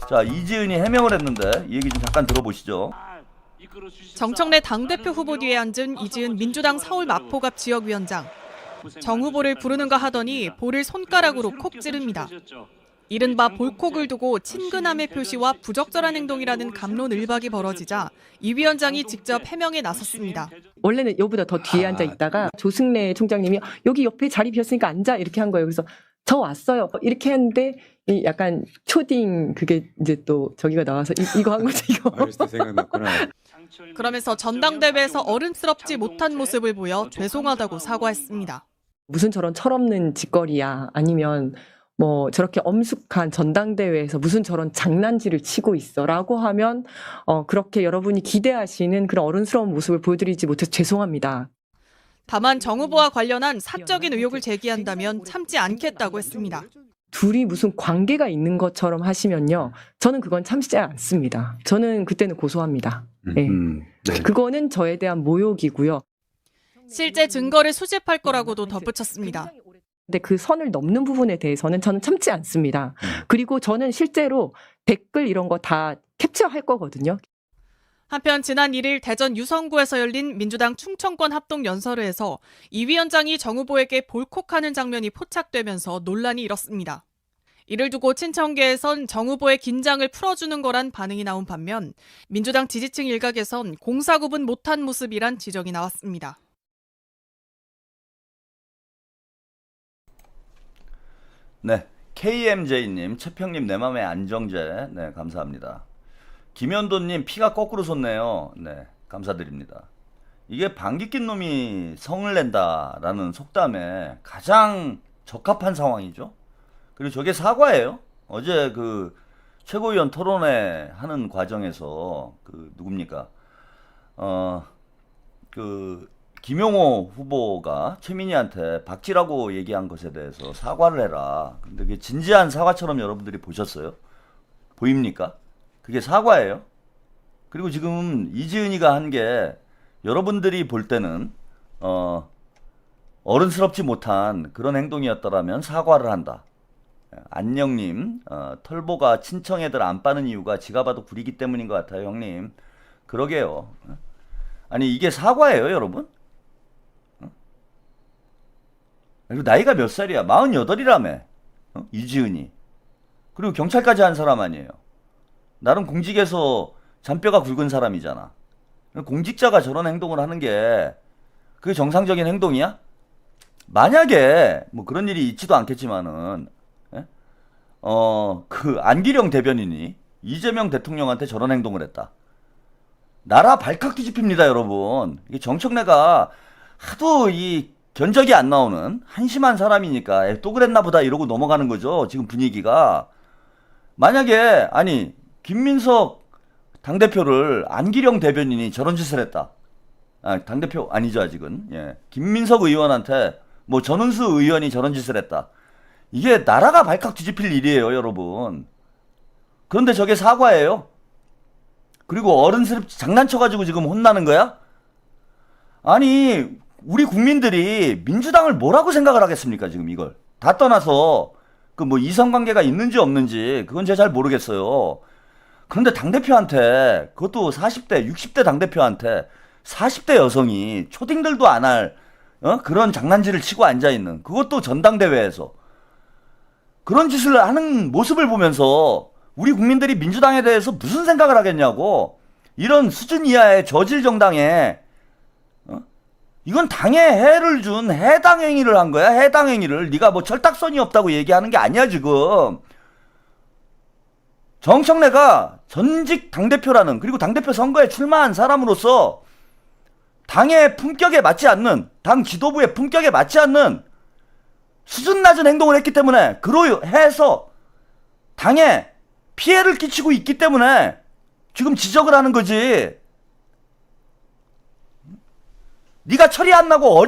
자, 이지은이 해명을 했는데 이 얘기 좀 잠깐 들어보시죠. 정청래 당대표 후보 뒤에 앉은 이지은 민주당 서울 마포갑 지역위원장. 정 후보를 부르는가 하더니 볼을 손가락으로 콕 찌릅니다. 이른바 볼콕을 두고 친근함의 표시와 부적절한 행동이라는 갑론을박이 벌어지자 이 위원장이 직접 해명에 나섰습니다. 원래는 여보다 더 뒤에 앉아 있다가 조승래 총장님이 여기 옆에 자리 비었으니까 앉아 이렇게 한 거예요. 그래서 저 왔어요. 이렇게 했는데 이 약간 초딩 그게 이제 또 저기가 나와서 이거 한 거죠. 이거. 아직도 생각났구나. 그러면서 전당대회에서 어른스럽지 못한 모습을 보여 죄송하다고 사과했습니다. 무슨 저런 철없는 짓거리야. 아니면 뭐 저렇게 엄숙한 전당대회에서 무슨 저런 장난질을 치고 있어라고 하면 그렇게 여러분이 기대하시는 그런 어른스러운 모습을 보여드리지 못해서 죄송합니다. 다만 정 후보와 관련한 사적인 의혹을 제기한다면 참지 않겠다고 했습니다. 둘이 무슨 관계가 있는 것처럼 하시면요. 저는 그건 참지 않습니다. 저는 그때는 고소합니다. 네. 네. 그거는 저에 대한 모욕이고요. 실제 증거를 수집할 거라고도 덧붙였습니다. 근데 그 선을 넘는 부분에 대해서는 저는 참지 않습니다. 그리고 저는 실제로 댓글 이런 거 다 캡처할 거거든요. 한편 지난 1일 대전 유성구에서 열린 민주당 충청권 합동연설회에서 이 위원장이 정 후보에게 볼콕하는 장면이 포착되면서 논란이 일었습니다. 이를 두고 친청계에선 정 후보의 긴장을 풀어주는 거란 반응이 나온 반면 민주당 지지층 일각에선 공사구분 못한 모습이란 지적이 나왔습니다. 네, KMJ님, 최평님, 내 맘의 안정제, 네, 감사합니다. 김현도님, 피가 거꾸로 솟네요. 네, 감사드립니다. 이게 방귀 낀 놈이 성을 낸다라는 속담에 가장 적합한 상황이죠. 그리고 저게 사과예요. 어제 그 최고위원 토론회 하는 과정에서 그 누굽니까? 김용호 후보가 최민희한테 박지라고 얘기한 것에 대해서 사과를 해라. 근데 그게 진지한 사과처럼 여러분들이 보셨어요? 보입니까? 그게 사과예요. 그리고 지금 이지은이가 한 게 여러분들이 볼 때는 어른스럽지 못한 그런 행동이었더라면 사과를 한다. 안녕님, 털보가 친청 애들 안 빠는 이유가 지가 봐도 구리기 때문인 것 같아요, 형님. 그러게요. 아니 이게 사과예요, 여러분? 그리고 나이가 몇 살이야? 48이라며. 이지은이. 그리고 경찰까지 한 사람 아니에요. 나름 공직에서 잔뼈가 굵은 사람이잖아. 공직자가 저런 행동을 하는 게 그게 정상적인 행동이야? 만약에 뭐 그런 일이 있지도 않겠지만은 그 안기령 대변인이 이재명 대통령한테 저런 행동을 했다. 나라 발칵 뒤집힙니다, 여러분. 이게 정청래가 하도 이 견적이 안 나오는 한심한 사람이니까 또 그랬나 보다 이러고 넘어가는 거죠. 지금 분위기가. 만약에 아니 김민석 당대표를 안기령 대변인이 저런 짓을 했다. 당대표 아니죠 아직은. 예. 김민석 의원한테 뭐 전은수 의원이 저런 짓을 했다. 이게 나라가 발칵 뒤집힐 일이에요, 여러분. 그런데 저게 사과예요. 그리고 어른스럽지 장난쳐가지고 지금 혼나는 거야? 아니 우리 국민들이 민주당을 뭐라고 생각을 하겠습니까? 지금 이걸 다 떠나서 그 뭐 이성관계가 있는지 없는지 그건 제가 잘 모르겠어요. 그런데 당대표한테 그것도 40대 60대 당대표한테 40대 여성이 초딩들도 안 할 그런 장난질을 치고 앉아있는 그것도 전당대회에서 그런 짓을 하는 모습을 보면서 우리 국민들이 민주당에 대해서 무슨 생각을 하겠냐고. 이런 수준 이하의 저질 정당에 이건 당에 해를 준 해당 행위를 한 거야. 해당 행위를. 네가 뭐 철딱선이 없다고 얘기하는 게 아니야 지금. 정청래가 전직 당대표라는 그리고 당대표 선거에 출마한 사람으로서 당의 품격에 맞지 않는 당 지도부의 품격에 맞지 않는 수준 낮은 행동을 했기 때문에 그로 해서 당에 피해를 끼치고 있기 때문에 지금 지적을 하는 거지. 네가 철이 안 나고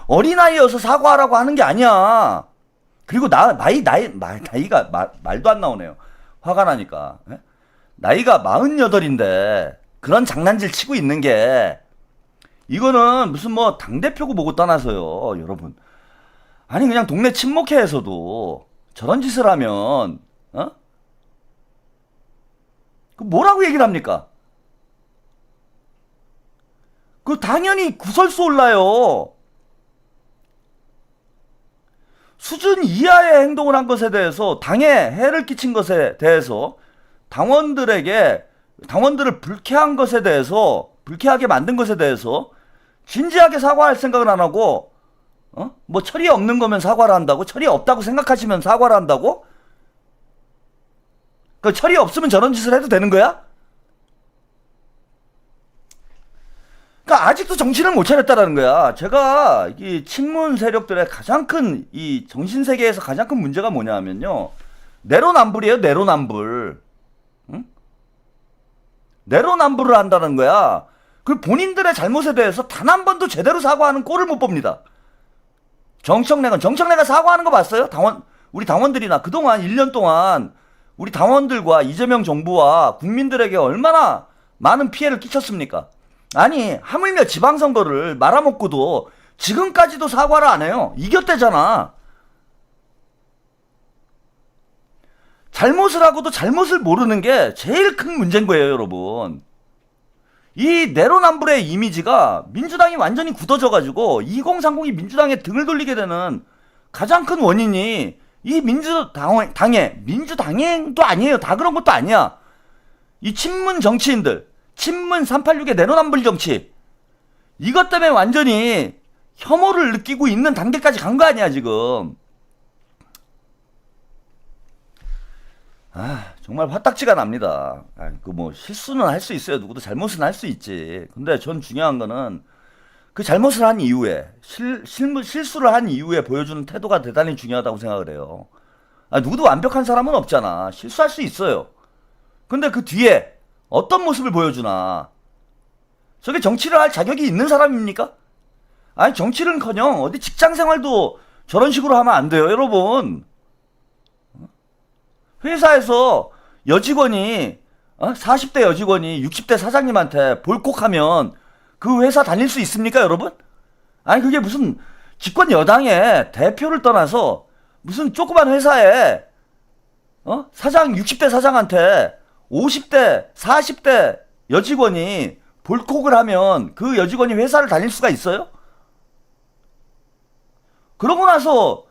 어린아이여서 사과하라고 하는 게 아니야. 그리고 나이가 말도 안 나오네요. 화가 나니까. 나이가 48인데 그런 장난질 치고 있는 게 이거는 무슨 뭐 당대표고 뭐고 떠나서요, 여러분. 아니 그냥 동네 친목회에서도 저런 짓을 하면 그 뭐라고 얘기를 합니까? 그 당연히 구설수 올라요. 수준 이하의 행동을 한 것에 대해서, 당에 해를 끼친 것에 대해서, 당원들을 불쾌한 것에 대해서, 불쾌하게 만든 것에 대해서 진지하게 사과할 생각을 안 하고, 뭐 철이 없는 거면 사과를 한다고? 철이 없다고 생각하시면 사과를 한다고? 그 철이 없으면 저런 짓을 해도 되는 거야? 그러니까 아직도 정신을 못 차렸다라는 거야. 제가 이 친문 세력들의 가장 큰 이 정신 세계에서 가장 큰 문제가 뭐냐면요. 내로남불이에요. 내로남불. 응? 내로남불을 한다는 거야. 그 본인들의 잘못에 대해서 단 한 번도 제대로 사과하는 꼴을 못 봅니다. 정청래가 사과하는 거 봤어요? 우리 당원들이나 그동안 1년 동안 우리 당원들과 이재명 정부와 국민들에게 얼마나 많은 피해를 끼쳤습니까? 아니, 하물며 지방선거를 말아먹고도 지금까지도 사과를 안 해요. 이겼대잖아. 잘못을 하고도 잘못을 모르는 게 제일 큰 문제인 거예요, 여러분. 이 내로남불의 이미지가 민주당이 완전히 굳어져가지고 2030이 민주당에 등을 돌리게 되는 가장 큰 원인이 이 민주당행도 아니에요. 다 그런 것도 아니야. 이 친문 정치인들, 친문 386의 내로남불 정치, 이것 때문에 완전히 혐오를 느끼고 있는 단계까지 간 거 아니야 지금. 정말 화딱지가 납니다. 그 뭐 실수는 할 수 있어요. 누구도 잘못은 할 수 있지. 근데 전 중요한 거는 그 잘못을 한 이후에 실수를 한 이후에 보여주는 태도가 대단히 중요하다고 생각을 해요. 누구도 완벽한 사람은 없잖아. 실수할 수 있어요. 근데 그 뒤에 어떤 모습을 보여주나. 저게 정치를 할 자격이 있는 사람입니까? 아니, 정치는커녕 어디 직장 생활도 저런 식으로 하면 안 돼요, 여러분. 회사에서 여직원이 40대 여직원이 60대 사장님한테 볼콕하면 그 회사 다닐 수 있습니까, 여러분? 아니, 그게 무슨 집권 여당의 대표를 떠나서 무슨 조그만 회사에 사장 60대 사장한테 50대 40대 여직원이 볼콕을 하면 그 여직원이 회사를 다닐 수가 있어요? 그러고 나서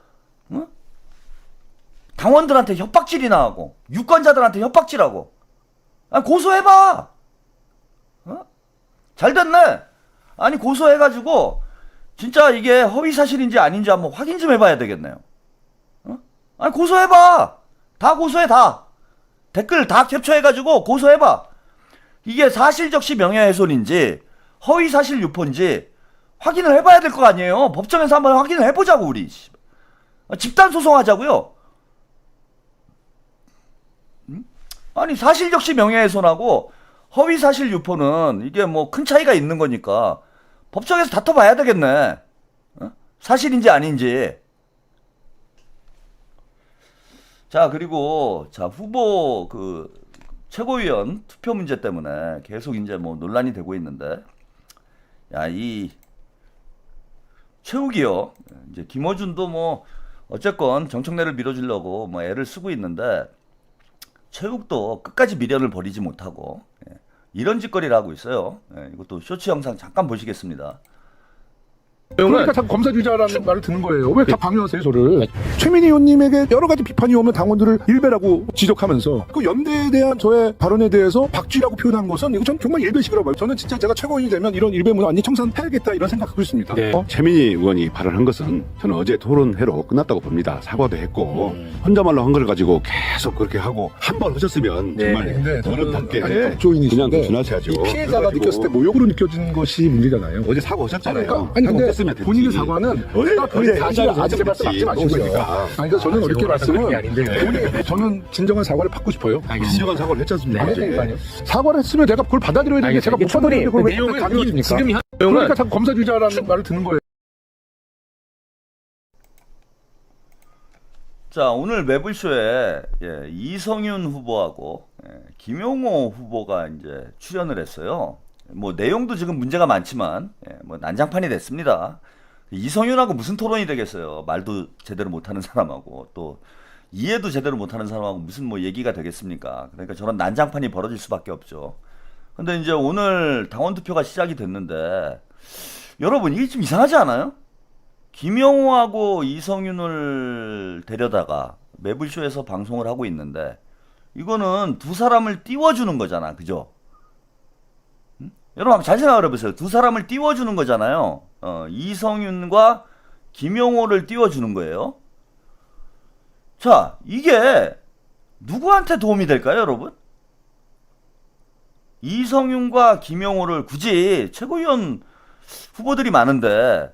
당원들한테 협박질이나 하고 유권자들한테 협박질하고. 고소해봐. 잘 됐네. 아니, 고소해가지고 진짜 이게 허위사실인지 아닌지 한번 확인 좀 해봐야 되겠네요. 아니, 고소해봐. 다 고소해. 다 댓글 다 캡처해가지고 고소해봐. 이게 사실적시 명예훼손인지 허위사실 유포인지 확인을 해봐야 될 거 아니에요. 법정에서 한번 확인을 해보자고. 우리 집단 소송하자고요. 아니, 사실적시 명예훼손하고 허위사실 유포는 이게 뭐 큰 차이가 있는 거니까 법정에서 다퉈봐야 되겠네. 사실인지 아닌지. 자, 그리고 후보 최고위원 투표 문제 때문에 계속 이제 뭐 논란이 되고 있는데, 이 최욱이요. 이제 김어준도 뭐 어쨌건 정청래를 밀어주려고 뭐 애를 쓰고 있는데, 최욱도 끝까지 미련을 버리지 못하고 이런 짓거리를 하고 있어요. 이것도 쇼츠 영상 잠깐 보시겠습니다. 그러니까 자꾸 검사주의자라는 말을 듣는 거예요. 왜 다 방해하세요, 저를? 최민희 의원님에게 여러 가지 비판이 오면 당원들을 일배라고 지적하면서 그 연대에 대한 저의 발언에 대해서 박쥐라고 표현한 것은 이거 전 정말 일배식이라고 봐요. 저는 진짜 제가 최고위원이 되면 이런 일배 문화 완전히 청산해야겠다 이런 생각하고 있습니다. 네. 최민희 의원이 발언한 것은 저는 어제 토론회로 끝났다고 봅니다. 사과도 했고 혼자말로 한 걸 가지고 계속 그렇게 하고 한 번 하셨으면 정말 어른답게 그냥 조준하셔야죠. 피해자가 느꼈을 때 모욕으로 느껴진 것이 문제잖아요. 어제 사과하셨잖아요. 근데 본인의 사과는 본인이 사실을 아직 맞지 마신 거니까. 그러니까 저는 이렇게 말씀은 저는 진정한 사과를 받고 싶어요. 진정한 사과를 했지 않습니까? 사과를 했으면 내가 그걸 받아들여야 되는데 제가 못 받아들이는 걸 왜 강요해줍니까? 그러니까 자꾸 검사주의자라는 말을 듣는 거예요. 자, 오늘 매불쇼에 이성윤 후보하고 김용호 후보가 이제 출연을 했어요. 뭐 내용도 지금 문제가 많지만 뭐 난장판이 됐습니다. 이성윤하고 무슨 토론이 되겠어요. 말도 제대로 못하는 사람하고 또 이해도 제대로 못하는 사람하고 무슨 뭐 얘기가 되겠습니까? 그러니까 저런 난장판이 벌어질 수밖에 없죠. 근데 이제 오늘 당원 투표가 시작이 됐는데 여러분 이게 좀 이상하지 않아요? 김영호하고 이성윤을 데려다가 매불쇼에서 방송을 하고 있는데 이거는 두 사람을 띄워주는 거잖아, 그죠? 여러분 잘 생각을 해보세요. 두 사람을 띄워주는 거잖아요. 이성윤과 김영호를 띄워주는 거예요. 자, 이게 누구한테 도움이 될까요, 여러분? 이성윤과 김영호를 굳이 최고위원 후보들이 많은데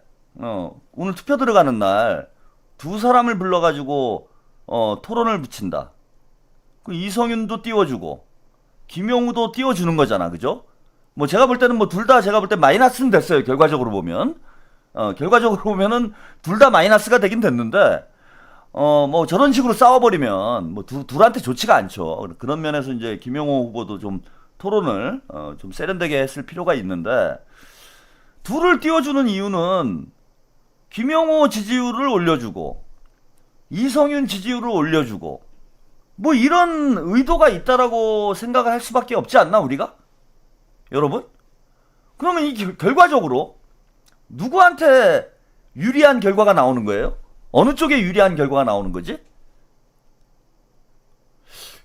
오늘 투표 들어가는 날 두 사람을 불러가지고 토론을 붙인다. 그 이성윤도 띄워주고 김영호도 띄워주는 거잖아, 그죠? 뭐 제가 볼 때는 뭐 둘 다 제가 볼 때 마이너스는 됐어요. 결과적으로 보면 결과적으로 보면은 둘 다 마이너스가 되긴 됐는데 뭐 저런 식으로 싸워버리면 뭐 둘한테 좋지가 않죠. 그런 면에서 이제 김영호 후보도 좀 토론을 좀 세련되게 했을 필요가 있는데 둘을 띄워주는 이유는 김영호 지지율을 올려주고 이성윤 지지율을 올려주고 뭐 이런 의도가 있다라고 생각을 할 수밖에 없지 않나 우리가? 여러분? 그러면 이 결과적으로 누구한테 유리한 결과가 나오는 거예요? 어느 쪽에 유리한 결과가 나오는 거지?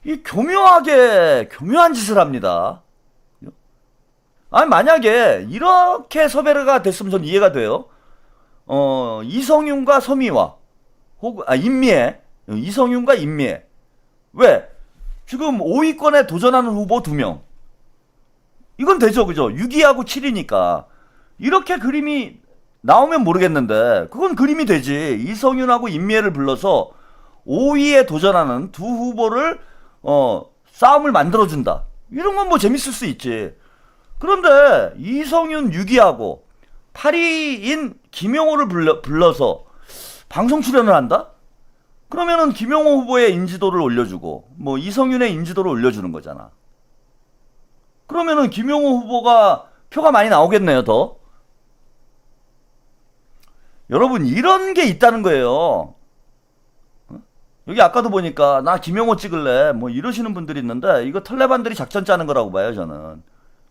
이 교묘한 짓을 합니다. 아니 만약에 이렇게 섭외가 됐으면 전 이해가 돼요. 이성윤과 서미화 혹은 임미애, 이성윤과 임미애. 왜? 지금 5위권에 도전하는 후보 2명. 이건 되죠, 그죠? 6위하고 7위니까 이렇게 그림이 나오면 모르겠는데 그건 그림이 되지. 이성윤하고 임미애를 불러서 5위에 도전하는 두 후보를 싸움을 만들어준다. 이런 건 뭐 재밌을 수 있지. 그런데 이성윤 6위하고 8위인 김영호를 불러서 방송 출연을 한다? 그러면은 김영호 후보의 인지도를 올려주고 뭐 이성윤의 인지도를 올려주는 거잖아. 그러면은 김영호 후보가 표가 많이 나오겠네요, 더. 여러분 이런 게 있다는 거예요. 여기 아까도 보니까 나 김영호 찍을래 뭐 이러시는 분들이 있는데 이거 털레반들이 작전 짜는 거라고 봐요, 저는.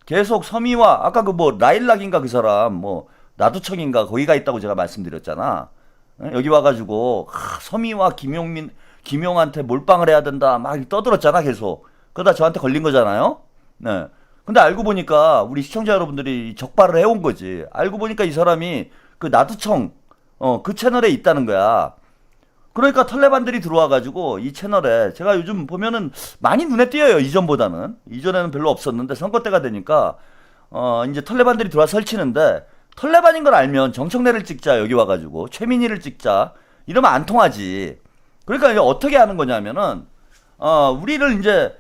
계속 서미와 아까 그 뭐 라일락인가 그 사람 뭐 나두청인가 거기가 있다고 제가 말씀드렸잖아. 여기 와가지고 서미와 김용한테 몰빵을 해야 된다 막 떠들었잖아, 계속. 그러다 저한테 걸린 거잖아요. 네. 근데 알고 보니까 우리 시청자 여러분들이 적발을 해온 거지. 알고 보니까 이 사람이 그 나두청 그 채널에 있다는 거야. 그러니까 털레반들이 들어와가지고 이 채널에 제가 요즘 보면은 많이 눈에 띄어요. 이전보다는. 이전에는 별로 없었는데 선거 때가 되니까 이제 털레반들이 들어와 설치는데 털레반인 걸 알면 정청래를 찍자 여기 와가지고 최민희를 찍자 이러면 안 통하지. 그러니까 이제 어떻게 하는 거냐면은 우리를 이제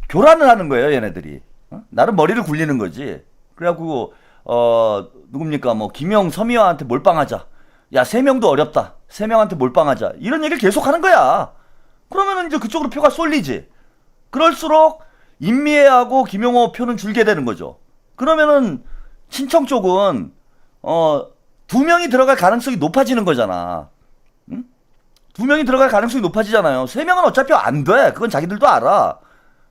교란을 하는 거예요, 얘네들이. 나름 머리를 굴리는 거지. 그래갖고 누굽니까 뭐 김영 서미화한테 몰빵하자. 야 3명도 어렵다. 3명한테 몰빵하자. 이런 얘기를 계속 하는 거야. 그러면은 이제 그쪽으로 표가 쏠리지. 그럴수록 임미애하고 김영호 표는 줄게 되는 거죠. 그러면은 친청 쪽은 2명이 들어갈 가능성이 높아지는 거잖아. 응? 2명이 들어갈 가능성이 높아지잖아요. 3명은 어차피 안 돼. 그건 자기들도 알아.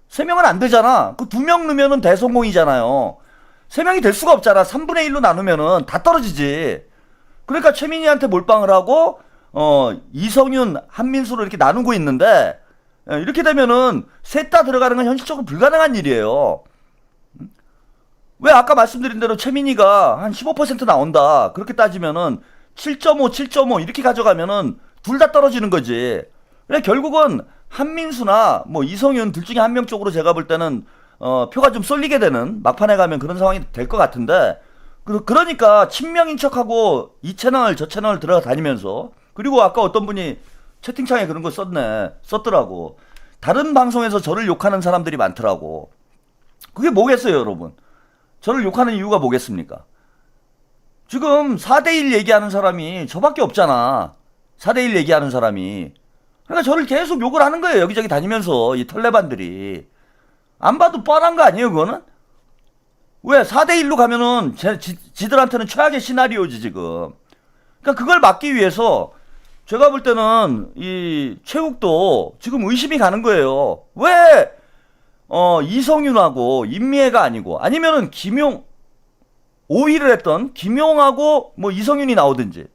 3명은 안 되잖아. 그 2명 넣으면은 대성공이잖아요. 3명이 될 수가 없잖아. 3분의 1로 나누면은 다 떨어지지. 그러니까 최민희한테 몰빵을 하고 이성윤, 한민수로 이렇게 나누고 있는데 이렇게 되면은 셋 다 들어가는 건 현실적으로 불가능한 일이에요. 왜 아까 말씀드린 대로 최민희가 한 15% 나온다. 그렇게 따지면은 7.5, 7.5 이렇게 가져가면은 둘 다 떨어지는 거지. 그래 결국은 한민수나 뭐 이성윤 둘 중에 한 명 쪽으로 제가 볼 때는 표가 좀 쏠리게 되는 막판에 가면 그런 상황이 될 것 같은데 그러니까 친명인 척하고 이 채널 저 채널 들어가 다니면서 그리고 아까 어떤 분이 채팅창에 그런 거 썼더라고. 다른 방송에서 저를 욕하는 사람들이 많더라고. 그게 뭐겠어요, 여러분? 저를 욕하는 이유가 뭐겠습니까? 지금 4대1 얘기하는 사람이 저밖에 없잖아. 4대1 얘기하는 사람이. 그러니까 저를 계속 욕을 하는 거예요. 여기저기 다니면서 이 털레반들이. 안 봐도 뻔한 거 아니에요, 그거는? 왜 4대1로 가면은 지들한테는 최악의 시나리오지 지금. 그러니까 그걸 막기 위해서 제가 볼 때는 이 최욱도 지금 의심이 가는 거예요. 왜 이성윤하고 임미애가 아니고 아니면은 김용 5위를 했던 김용하고 뭐 이성윤이 나오든지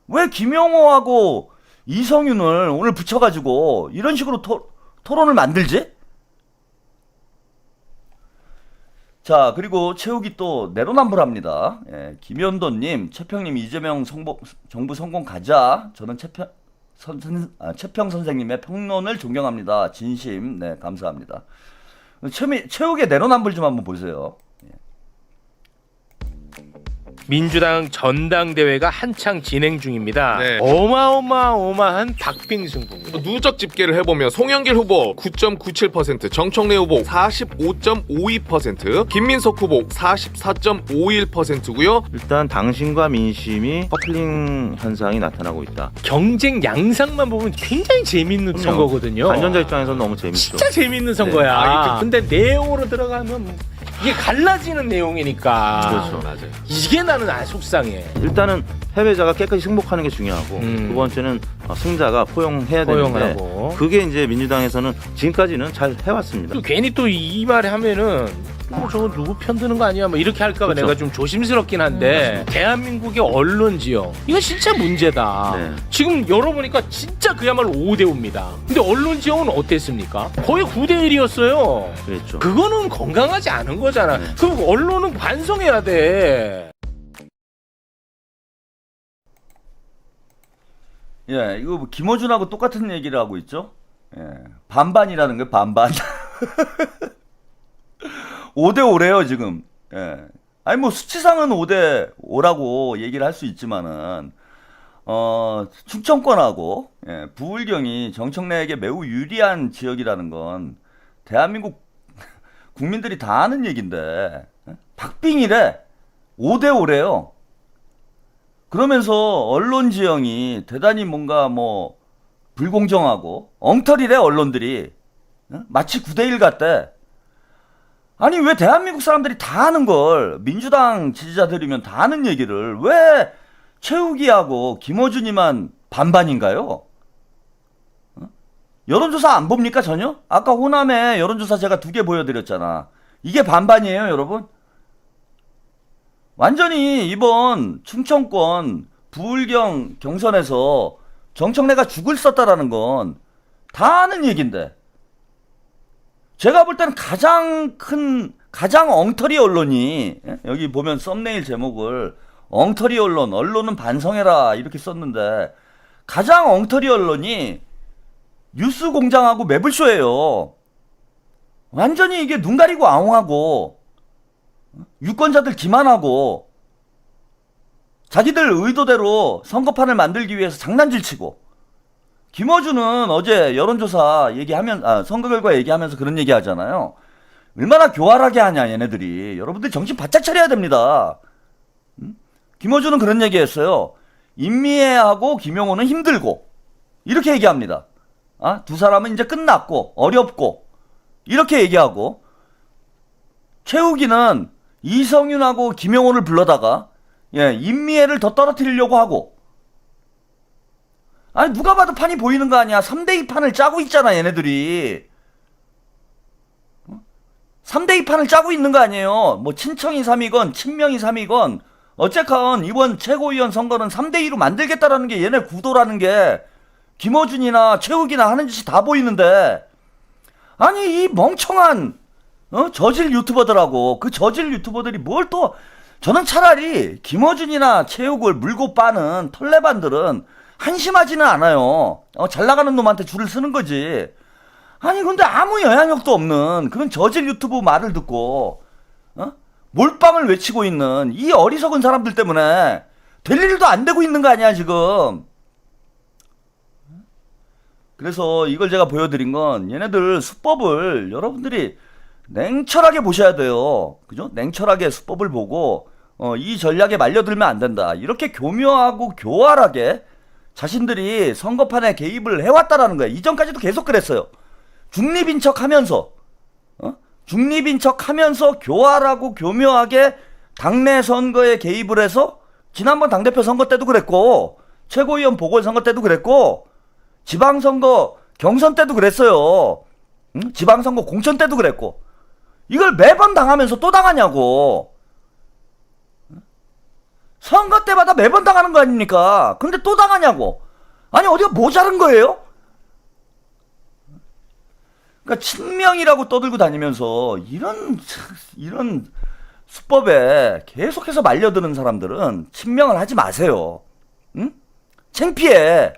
왜 김용호하고 이성윤을 오늘 붙여가지고 이런 식으로 토론을 만들지? 자, 그리고 최욱이 또 내로남불합니다. 예, 김현도님, 최평님, 이재명 정부 성공 가자. 저는 최평 선생님의 평론을 존경합니다. 진심, 네, 감사합니다. 최욱의 내로남불 좀 한번 보세요. 민주당 전당대회가 한창 진행 중입니다. 네. 어마어마한 박빙승부입니다. 누적 집계를 해보면 송영길 후보 9.97%, 정청래 후보 45.52%, 김민석 후보 44.51%고요. 일단 당신과 민심이 커플링 현상이 나타나고 있다. 경쟁 양상만 보면 굉장히 재밌는 그럼요. 선거거든요. 관전자 입장에서는 너무 재밌죠. 진짜 재밌는 선거야. 네. 근데 내용으로 들어가면 이게 갈라지는 내용이니까. 그렇죠. 맞아요. 이게 나는 속상해. 일단은 패배자가 깨끗이 승복하는 게 중요하고 음. 두 번째는 승자가 포용해야 되는데 포용하고. 그게 이제 민주당에서는 지금까지는 잘 해왔습니다. 또 괜히 또 이 말에 하면은 저거 누구 편드는 거 아니야? 뭐 이렇게 할까봐 그렇죠. 내가 좀 조심스럽긴 한데 대한민국의 언론 지형 이거 진짜 문제다. 네. 지금 열어보니까 진짜 그야말로 5대5입니다. 근데 언론 지형은 어땠습니까? 거의 9대1이었어요. 그랬죠. 그거는 건강하지 않은 거잖아. 네. 그럼 언론은 반성해야 돼. 예, 이거 뭐 김어준하고 똑같은 얘기를 하고 있죠. 예, 반반이라는 게 반반. 5대5래요, 지금. 예. 아니, 뭐, 수치상은 5대5라고 얘기를 할 수 있지만은, 충청권하고, 예, 부울경이 정청래에게 매우 유리한 지역이라는 건, 대한민국 국민들이 다 아는 얘기인데, 박빙이래. 5대5래요. 그러면서 언론 지형이 대단히 뭔가 뭐, 불공정하고, 엉터리래, 언론들이. 마치 9대1 같대. 아니 왜 대한민국 사람들이 다 아는 걸 민주당 지지자들이면 다 아는 얘기를 왜 최욱이하고 김어준이만 반반인가요? 여론조사 안 봅니까 전혀? 아까 호남에 여론조사 제가 2개 보여드렸잖아. 이게 반반이에요 여러분? 완전히 이번 충청권 부울경 경선에서 정청래가 죽을 썼다라는 건 다 아는 얘긴데 제가 볼 때는 가장 엉터리 언론이, 여기 보면 썸네일 제목을 엉터리 언론은 반성해라 이렇게 썼는데 가장 엉터리 언론이 뉴스공장하고 매블쇼예요. 완전히 이게 눈 가리고 아웅하고 유권자들 기만하고 자기들 의도대로 선거판을 만들기 위해서 장난질 치고 김어준은 어제 여론조사 선거 결과 얘기하면서 그런 얘기 하잖아요. 얼마나 교활하게 하냐, 얘네들이. 여러분들 정신 바짝 차려야 됩니다. 김어준은 그런 얘기 했어요. 임미애하고 김용호는 힘들고. 이렇게 얘기합니다. 두 사람은 이제 끝났고, 어렵고. 이렇게 얘기하고. 최욱이는 이성윤하고 김용호를 불러다가, 임미애를 더 떨어뜨리려고 하고. 아니 누가 봐도 판이 보이는 거 아니야. 3대2 판을 짜고 있잖아 얘네들이. 3대2 판을 짜고 있는 거 아니에요. 뭐 친청이 3이건 친명이 3이건 어쨌건 이번 최고위원 선거는 3대2로 만들겠다라는 게 얘네 구도라는 게 김어준이나 최욱이나 하는 짓이 다 보이는데 아니 이 멍청한 저질 유튜버들하고 그 저질 유튜버들이 뭘 또 저는 차라리 김어준이나 최욱을 물고 빠는 털레반들은 한심하지는 않아요. 잘 나가는 놈한테 줄을 서는 거지. 아니 근데 아무 영향력도 없는 그런 저질 유튜브 말을 듣고 몰빵을 외치고 있는 이 어리석은 사람들 때문에 될 일도 안 되고 있는 거 아니야 지금. 그래서 이걸 제가 보여드린 건 얘네들 수법을 여러분들이 냉철하게 보셔야 돼요. 그죠? 냉철하게 수법을 보고 이 전략에 말려들면 안 된다. 이렇게 교묘하고 교활하게 자신들이 선거판에 개입을 해왔다라는 거야. 이전까지도 계속 그랬어요. 중립인 척 하면서, 중립인 척 하면서 교활하고 교묘하게 당내 선거에 개입을 해서, 지난번 당대표 선거 때도 그랬고, 최고위원 보궐선거 때도 그랬고 지방선거 경선 때도 그랬어요. 응? 지방선거 공천 때도 그랬고 이걸 매번 당하면서 또 당하냐고. 선거 때마다 매번 당하는 거 아닙니까? 근데 또 당하냐고. 아니 어디가 모자른 거예요? 그러니까 친명이라고 떠들고 다니면서 이런 수법에 계속해서 말려드는 사람들은 친명을 하지 마세요. 응? 창피해.